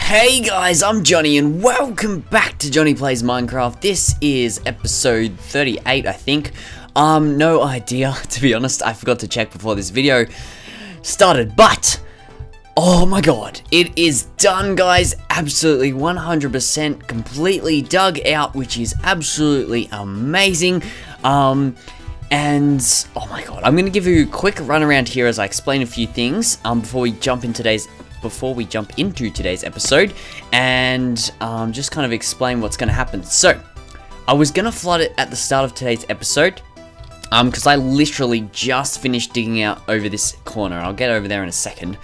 Hey guys, I'm Johnny and welcome back to Jonny Plays Minecraft. This is episode 38, I think. No idea, to be honest. I forgot to check before this video started, but oh my god, it is done, guys. Absolutely 100% completely dug out, which is absolutely amazing. And oh my god, I'm gonna give you a quick run around here as I explain a few things before we jump into today's episode, and just kind of explain what's going to happen. So I was going to flood it at the start of today's episode because I literally just finished digging out over this corner. I'll get over there in a second.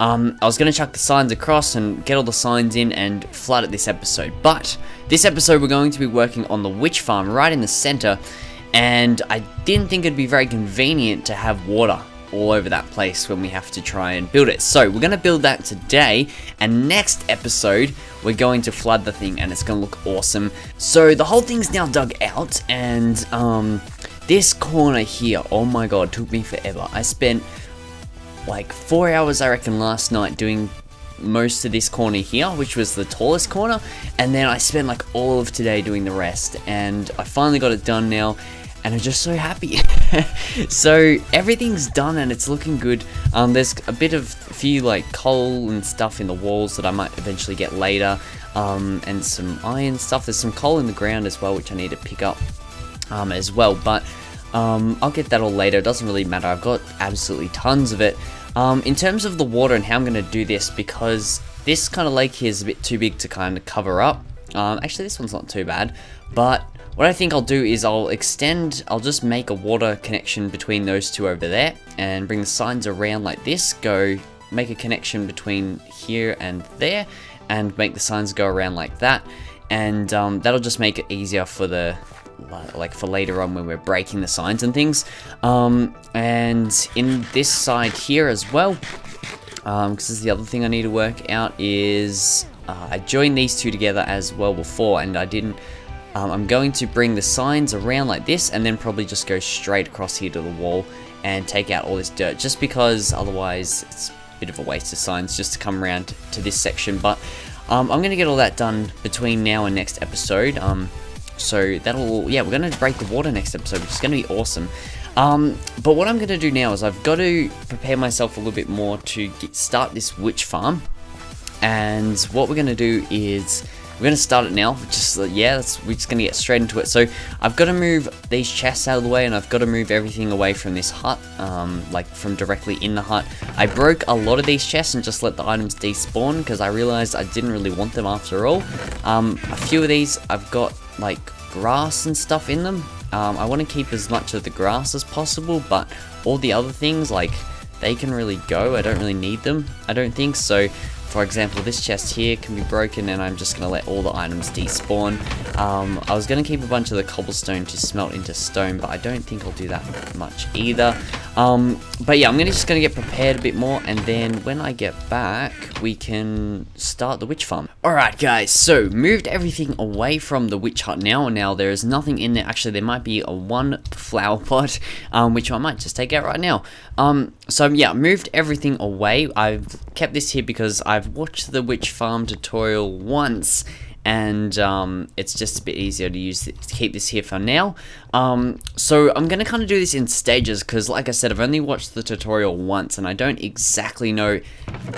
I was going to chuck the signs across and get all the signs in and flood it this episode, but this episode we're going to be working on the witch farm right in the center, and I didn't think it'd be very convenient to have water all over that place when we have to try and build it. So we're going to build that today, and next episode we're going to flood the thing and it's going to look awesome. So the whole thing's now dug out, and this corner here, oh my god, took me forever. I spent like 4 hours I reckon last night doing most of this corner here, which was the tallest corner, and then I spent like all of today doing the rest, and I finally got it done now. And I'm just so happy. So everything's done and it's looking good. There's a few like coal and stuff in the walls that I might eventually get later, and some iron stuff. There's some coal in the ground as well, which I need to pick up as well. But I'll get that all later. It doesn't really matter. I've got absolutely tons of it. In terms of the water and how I'm going to do this, because this kind of lake here is a bit too big to kind of cover up. Actually, this one's not too bad, but what I think I'll do is I'll just make a water connection between those two over there and bring the signs around like this, make a connection between here and there and make the signs go around like that, and that'll just make it easier for for later on when we're breaking the signs and things. And in this side here as well, because this is the other thing I need to work out, is I joined these two together as well before, and I didn't. I'm going to bring the signs around like this and then probably just go straight across here to the wall and take out all this dirt, just because otherwise it's a bit of a waste of signs just to come around to this section. But I'm going to get all that done between now and next episode. So we're going to break the water next episode, which is going to be awesome. But what I'm going to do now is I've got to prepare myself a little bit more to start this witch farm. And what we're going to do is we're going to start it now. We're just going to get straight into it. So I've got to move these chests out of the way, and I've got to move everything away from this hut, like from directly in the hut. I broke a lot of these chests and just let the items despawn because I realized I didn't really want them after all. A few of these I've got like grass and stuff in them. I want to keep as much of the grass as possible, but all the other things, like, they can really go. I don't really need them, I don't think. So for example, this chest here can be broken, and I'm just going to let all the items despawn. I was going to keep a bunch of the cobblestone to smelt into stone, but I don't think I'll do that much either. But yeah, I'm just going to get prepared a bit more, and then when I get back, we can start the witch farm. Alright guys, so moved everything away from the witch hut now. Now there is nothing in there. Actually, there might be one flower pot, which I might just take out right now. So yeah, moved everything away. I've kept this here because I've watched the witch farm tutorial once, and it's just a bit easier to keep this here for now. So I'm going to kind of do this in stages because, like I said, I've only watched the tutorial once and I don't exactly know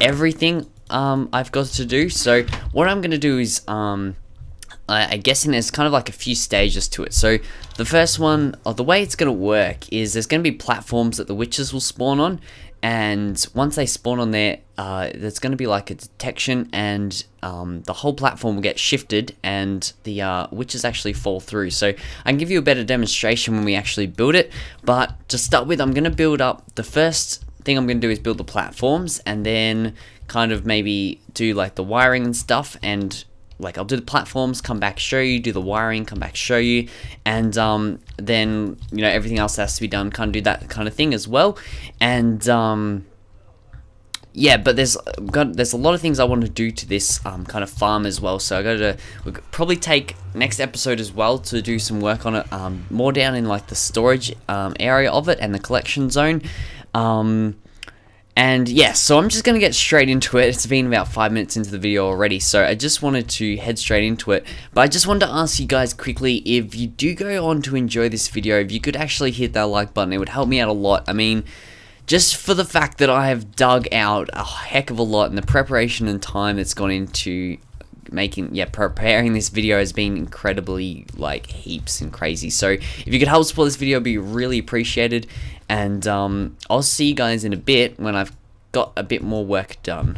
everything I've got to do. So what I'm going to do is I guess there's kind of like a few stages to it. So the first one, the way it's going to work is there's going to be platforms that the witches will spawn on, and once they spawn on there, there's going to be like a detection, and the whole platform will get shifted and the witches actually fall through. So I can give you a better demonstration when we actually build it, but to start with, I'm going to build up. The first thing I'm going to do is build the platforms, and then kind of maybe do like the wiring and stuff, and like I'll do the platforms, come back, show you, do the wiring, come back, show you, and then everything else that has to be done, kind of do that kind of thing as well. And yeah, but there's a lot of things I want to do to this kind of farm as well. So we'll probably take next episode as well to do some work on it, more down in like the storage area of it and the collection zone. And yeah, so I'm just going to get straight into it. It's been about 5 minutes into the video already, so I just wanted to head straight into it. But I just wanted to ask you guys quickly, if you do go on to enjoy this video, if you could actually hit that like button, it would help me out a lot. I mean, just for the fact that I have dug out a heck of a lot, and the preparation and time that's gone into preparing this video has been incredibly, like, heaps and crazy. So if you could help support this video, it'd be really appreciated. And I'll see you guys in a bit when I've got a bit more work done.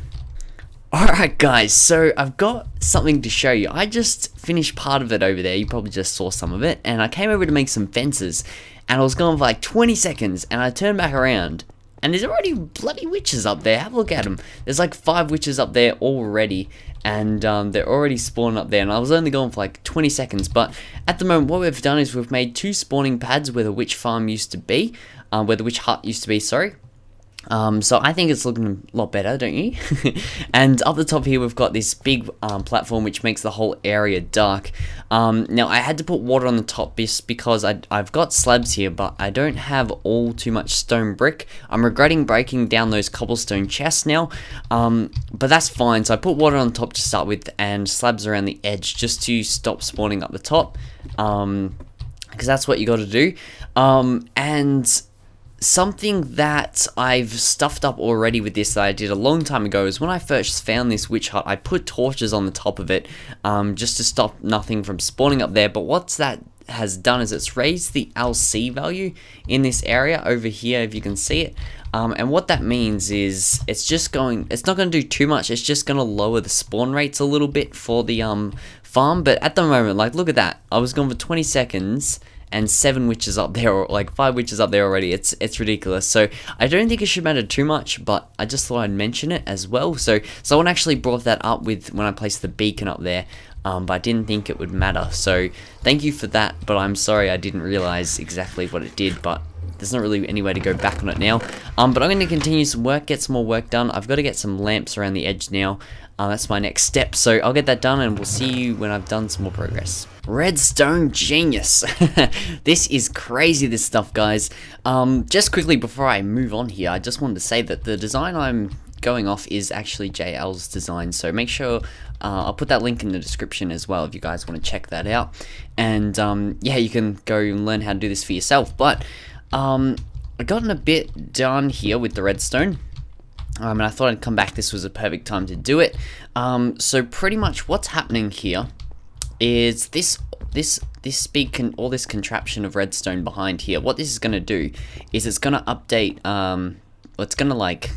Alright guys, so I've got something to show you. I just finished part of it over there. You probably just saw some of it. And I came over to make some fences, and I was gone for like 20 seconds, and I turned back around, and there's already bloody witches up there. Have a look at them. There's like 5 witches up there already, and they're already spawning up there, and I was only going for like 20 seconds. But at the moment, what we've done is we've made 2 spawning pads where the witch farm used to be, where the witch hut used to be, sorry. So I think it's looking a lot better, don't you? And up the top here we've got this big platform which makes the whole area dark. Now I had to put water on the top just because I've got slabs here, but I don't have all too much stone brick. I'm regretting breaking down those cobblestone chests now, but that's fine. So I put water on top to start with, and slabs around the edge just to stop spawning up the top, because that's what you got to do. And something that I've stuffed up already with this that I did a long time ago is when I first found this witch hut, I put torches on the top of it, just to stop nothing from spawning up there. But what's that has done is it's raised the LC value in this area over here, if you can see it. And what that means is it's not going to do too much. It's just going to lower the spawn rates a little bit for the farm. But at the moment, like, look at that. I was gone for 20 seconds and 7 witches up there, or like 5 witches up there already. It's ridiculous. So I don't think it should matter too much, but I just thought I'd mention it as well. So someone actually brought that up with when I placed the beacon up there, but I didn't think it would matter. So thank you for that, but I'm sorry I didn't realize exactly what it did, but there's not really any way to go back on it now. But I'm going to continue some work, get some more work done. I've got to get some lamps around the edge now. That's my next step, so I'll get that done, and we'll see you when I've done some more progress. Redstone Genius. This is crazy, this stuff, guys. Just quickly before I move on here, I just wanted to say that the design I'm going off is actually JL's design, so make sure I'll put that link in the description as well if you guys want to check that out. And yeah, you can go and learn how to do this for yourself. But I've gotten a bit done here with the redstone. And I thought I'd come back. This was a perfect time to do it. So pretty much what's happening here is this all this contraption of redstone behind here. What this is going to do is it's going to update. It's going to like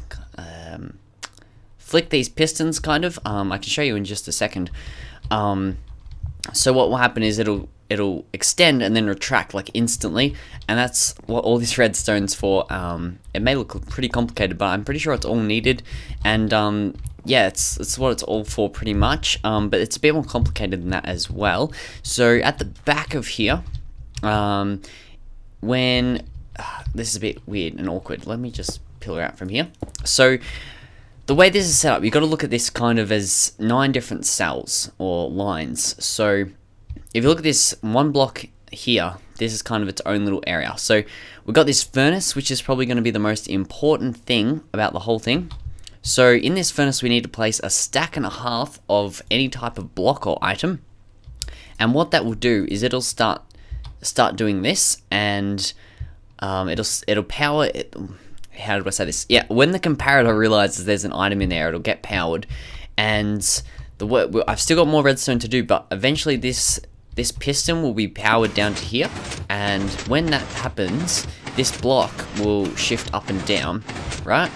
flick these pistons, kind of. I can show you in just a second. So what will happen is it'll extend and then retract like instantly, and that's what all this redstone's for. It may look pretty complicated, but I'm pretty sure it's all needed, and yeah, it's what it's all for pretty much. But it's a bit more complicated than that as well. So at the back of here, when this is a bit weird and awkward, let me just peel it out from here. So the way this is set up, you've got to look at this kind of as 9 different cells or lines. So if you look at this one block here, this is kind of its own little area. So we've got this furnace, which is probably going to be the most important thing about the whole thing. So in this furnace, we need to place a stack and a half of any type of block or item. And what that will do is it'll start doing this, and it'll power it. How do I say this? Yeah, when the comparator realizes there's an item in there, it'll get powered. And I've still got more redstone to do, but eventually this piston will be powered down to here, and when that happens, this block will shift up and down, right?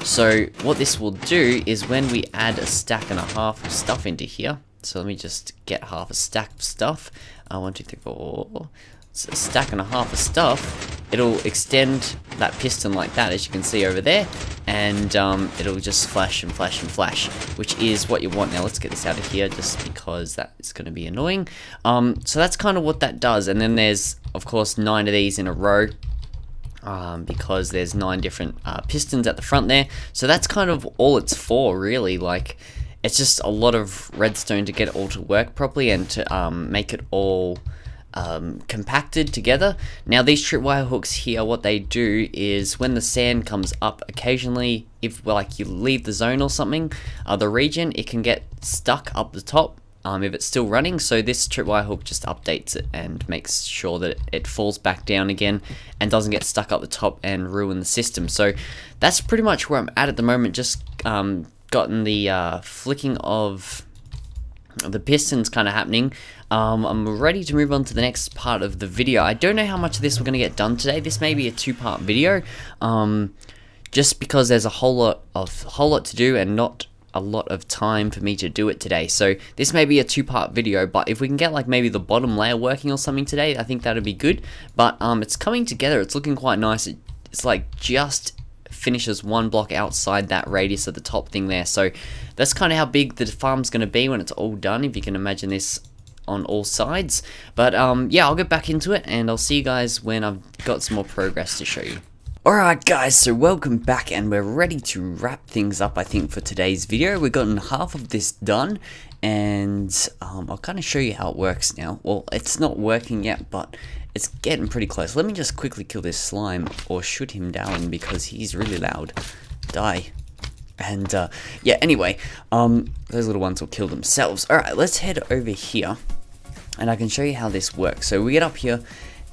So what this will do is when we add a stack and a half of stuff into here, so let me just get half a stack of stuff, 1, 2, 3, 4, so a stack and a half of stuff, it'll extend that piston like that, as you can see over there, and it'll just flash and flash and flash, which is what you want. Now let's get this out of here, just because that is going to be annoying. So that's kind of what that does, and then there's, of course, 9 of these in a row, because there's 9 different pistons at the front there. So that's kind of all it's for, really. Like, it's just a lot of redstone to get it all to work properly, and to make it all compacted together. Now these tripwire hooks here, what they do is when the sand comes up occasionally, if like you leave the zone or something, the region, it can get stuck up the top if it's still running. So this tripwire hook just updates it and makes sure that it falls back down again and doesn't get stuck up the top and ruin the system. So that's pretty much where I'm at the moment. Just gotten the flicking of the pistons kind of happening. I'm ready to move on to the next part of the video. I don't know how much of this we're going to get done today. This may be a two-part video, just because there's a whole lot to do and not a lot of time for me to do it today. So this may be a two-part video, but if we can get like maybe the bottom layer working or something today, I think that'd be good. But it's coming together. It's looking quite nice. It's like just finishes one block outside that radius of the top thing there. So that's kind of how big the farm's going to be when it's all done, if you can imagine this on all sides. But yeah, I'll get back into it and I'll see you guys when I've got some more progress to show you. Alright guys, so welcome back and we're ready to wrap things up I think for today's video. We've gotten half of this done and I'll kind of show you how it works now. Well, it's not working yet, but it's getting pretty close. Let me just quickly kill this slime or shoot him down because he's really loud. Die. And yeah, anyway, those little ones will kill themselves. Alright, let's head over here and I can show you how this works. So we get up here,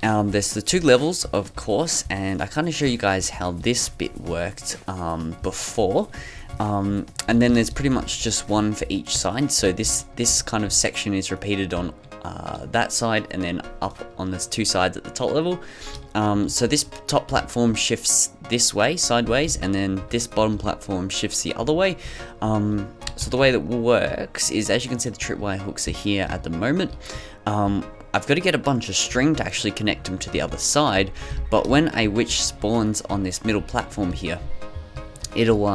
there's the two levels of course, and I kind of show you guys how this bit worked before. And then there's pretty much just one for each side. So this kind of section is repeated on that side and then up on the two sides at the top level. So this top platform shifts this way, sideways, and then this bottom platform shifts the other way. So the way that works is, as you can see, the tripwire hooks are here at the moment. I've got to get a bunch of string to actually connect them to the other side, but when a witch spawns on this middle platform here, it'll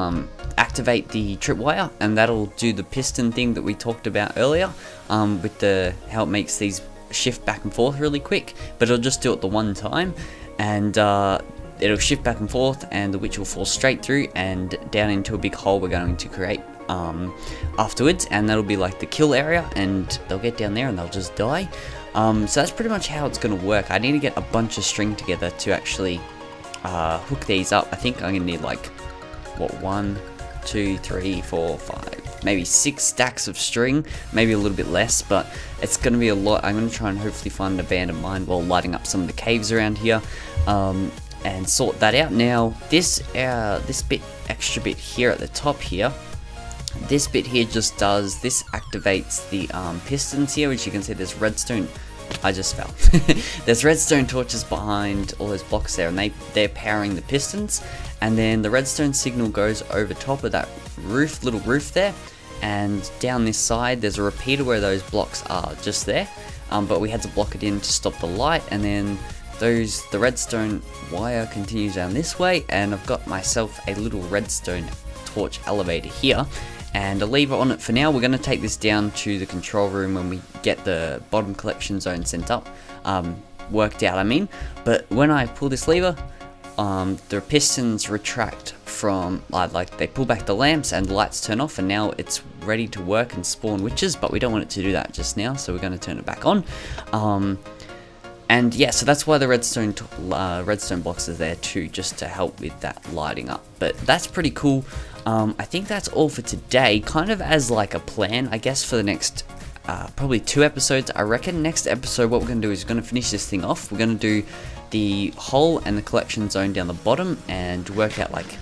activate the tripwire and that'll do the piston thing that we talked about earlier, with how it makes these shift back and forth really quick. But it'll just do it the one time and it'll shift back and forth and the witch will fall straight through and down into a big hole we're going to create afterwards, and that'll be like the kill area and they'll get down there and they'll just die. So that's pretty much how it's going to work. I need to get a bunch of string together to actually hook these up. I think I'm going to need like, what, 1, 2, 3, 4, 5, maybe 6 stacks of string, maybe a little bit less, but it's going to be a lot. I'm going to try and hopefully find an abandoned mine while lighting up some of the caves around here, and sort that out. Now this extra bit here at the top here, this bit here just does, this activates the pistons here, which you can see there's redstone. I just fell. There's redstone torches behind all those blocks there, and they're powering the pistons. And then the redstone signal goes over top of that roof, little roof there, and down this side there's a repeater where those blocks are just there. But we had to block it in to stop the light, and then the redstone wire continues down this way, and I've got myself a little redstone torch elevator here and a lever on it for now. We're going to take this down to the control room when we get the bottom collection zone sent up, worked out I mean. But when I pull this lever, the pistons retract from, like they pull back the lamps and the lights turn off, and now it's ready to work and spawn witches, but we don't want it to do that just now, so we're going to turn it back on. And yeah, so that's why the redstone blocks are there too, just to help with that lighting up. But that's pretty cool. I think that's all for today, kind of as like a plan, I guess, for the next probably 2 episodes. I reckon next episode what we're going to do is we're going to finish this thing off. We're going to do the hole and the collection zone down the bottom and work out like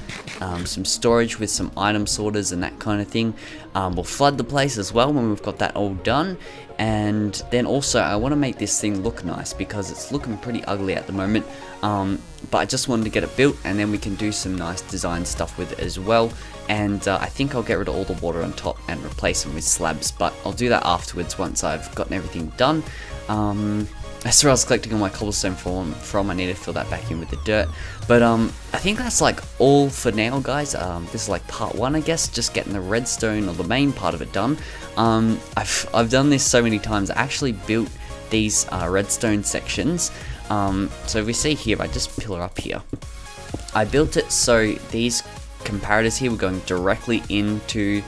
some storage with some item sorters and that kind of thing. We'll flood the place as well when we've got that all done. And then also I want to make this thing look nice because it's looking pretty ugly at the moment, but I just wanted to get it built and then we can do some nice design stuff with it as well. And I think I'll get rid of all the water on top and replace them with slabs, but I'll do that afterwards once I've gotten everything done. That's where I was collecting all my cobblestone from. I need to fill that back in with the dirt. But I think that's like all for now, guys. This is like part 1, I guess, just getting the redstone or the main part of it done. I've done this so many times. I actually built these redstone sections. So if we see here, I just pillar up here. I built it so these comparators here were going directly into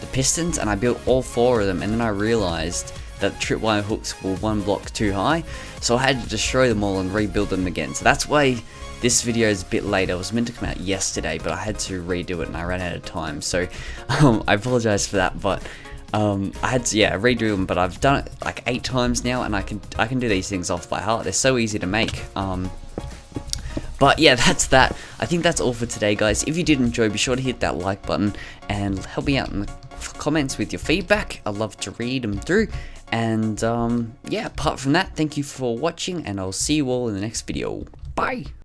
the pistons, and I built all 4 of them, and then I realized that tripwire hooks were one block too high, so I had to destroy them all and rebuild them again. So that's why this video is a bit late. It was meant to come out yesterday, but I had to redo it and I ran out of time. So I apologize for that, but I had to redo them. But I've done it like 8 times now, and I can do these things off by heart. They're so easy to make. But yeah, that's that. I think that's all for today, guys. If you did enjoy, be sure to hit that like button and help me out in the comments with your feedback. I'd love to read them through. And yeah, apart from that, thank you for watching, and I'll see you all in the next video. Bye!